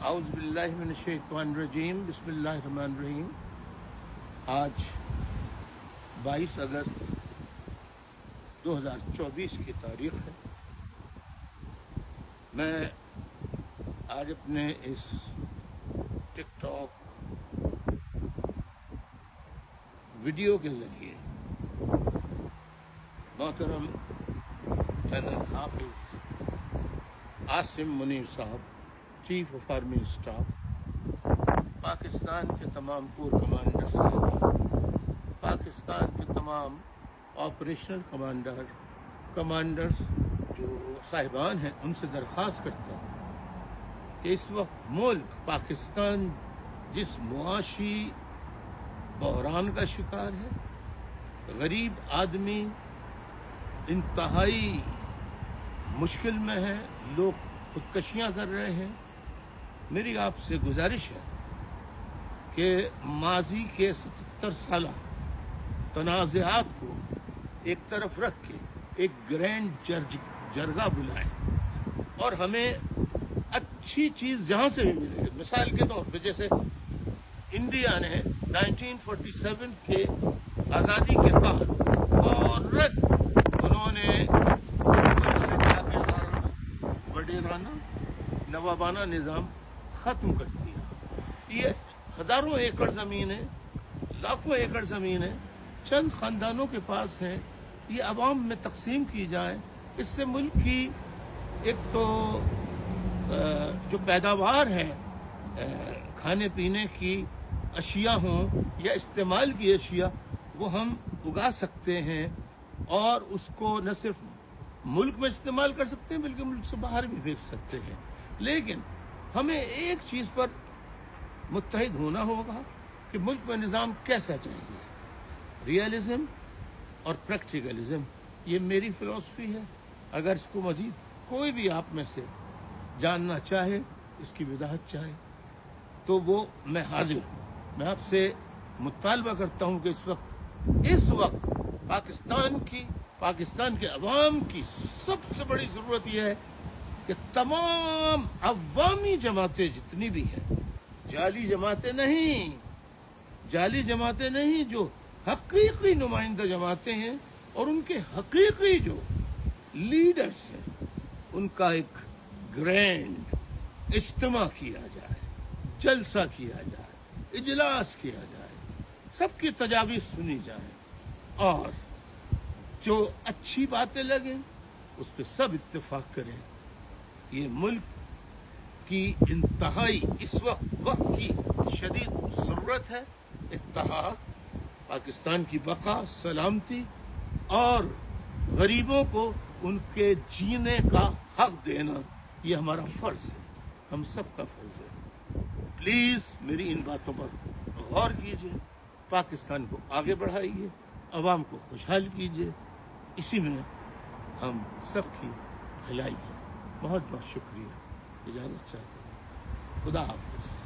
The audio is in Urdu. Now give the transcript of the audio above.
اعوذ باللہ من الشیطان الرجیم بسم اللہ الرحمن الرحیم۔ آج 22 اگست 2024 کی تاریخ ہے۔ میں آج اپنے اس ٹک ٹاک ویڈیو کے ذریعے محترم جنرل حافظ عاصم منیر صاحب، chief of army staff, Pakistan کے تمام کور کمانڈر صاحب، پاکستان کے تمام آپریشنل کمانڈرز جو صاحبان ہیں، ان سے درخواست کرتا ہوں کہ اس وقت ملک پاکستان جس معاشی بحران کا شکار ہے، غریب آدمی انتہائی مشکل میں ہے، لوگ خودکشیاں کر رہے ہیں۔ میری آپ سے گزارش ہے کہ ماضی کے 77 سالہ تنازعات کو ایک طرف رکھ کے ایک گرینڈ جرگہ بلائیں اور ہمیں اچھی چیز جہاں سے بھی ملے۔ مثال کے طور پہ جیسے انڈیا نے 1947 کے آزادی کے بعد فوراً انہوں نے وڈیرانہ نوابانہ نظام ختم کر دیا۔ یہ ہزاروں ایکڑ زمین ہے، لاکھوں ایکڑ زمین ہے، چند خاندانوں کے پاس ہے، یہ عوام میں تقسیم کی جائے۔ اس سے ملک کی ایک تو جو پیداوار ہے، کھانے پینے کی اشیاء ہوں یا استعمال کی اشیاء، وہ ہم اگا سکتے ہیں اور اس کو نہ صرف ملک میں استعمال کر سکتے ہیں بلکہ ملک سے باہر بھی بھیج سکتے ہیں۔ لیکن ہمیں ایک چیز پر متحد ہونا ہوگا کہ ملک میں نظام کیسا چاہیے، ریئلزم اور پریکٹیکلزم۔ یہ میری فلسفی ہے۔ اگر اس کو مزید کوئی بھی آپ میں سے جاننا چاہے، اس کی وضاحت چاہے، تو وہ میں حاضر ہوں۔ میں آپ سے مطالبہ کرتا ہوں کہ اس وقت پاکستان کے عوام کی سب سے بڑی ضرورت یہ ہے کہ تمام عوامی جماعتیں جتنی بھی ہیں، جعلی جماعتیں نہیں، جو حقیقی نمائندہ جماعتیں ہیں اور ان کے حقیقی جو لیڈرز ہیں، ان کا ایک گرینڈ اجتماع کیا جائے، جلسہ کیا جائے، اجلاس کیا جائے، سب کی تجاویز سنی جائیں اور جو اچھی باتیں لگیں اس پہ سب اتفاق کریں۔ یہ ملک کی انتہائی اس وقت کی شدید ضرورت ہے۔ اتحاد، پاکستان کی بقا، سلامتی اور غریبوں کو ان کے جینے کا حق دینا، یہ ہمارا فرض ہے، ہم سب کا فرض ہے۔ پلیز میری ان باتوں پر غور کیجیے، پاکستان کو آگے بڑھائیے، عوام کو خوشحال کیجیے، اسی میں ہم سب کی بھلائی ہے۔ بہت بہت شکریہ۔ اجازت چاہتا ہوں۔ خدا حافظ۔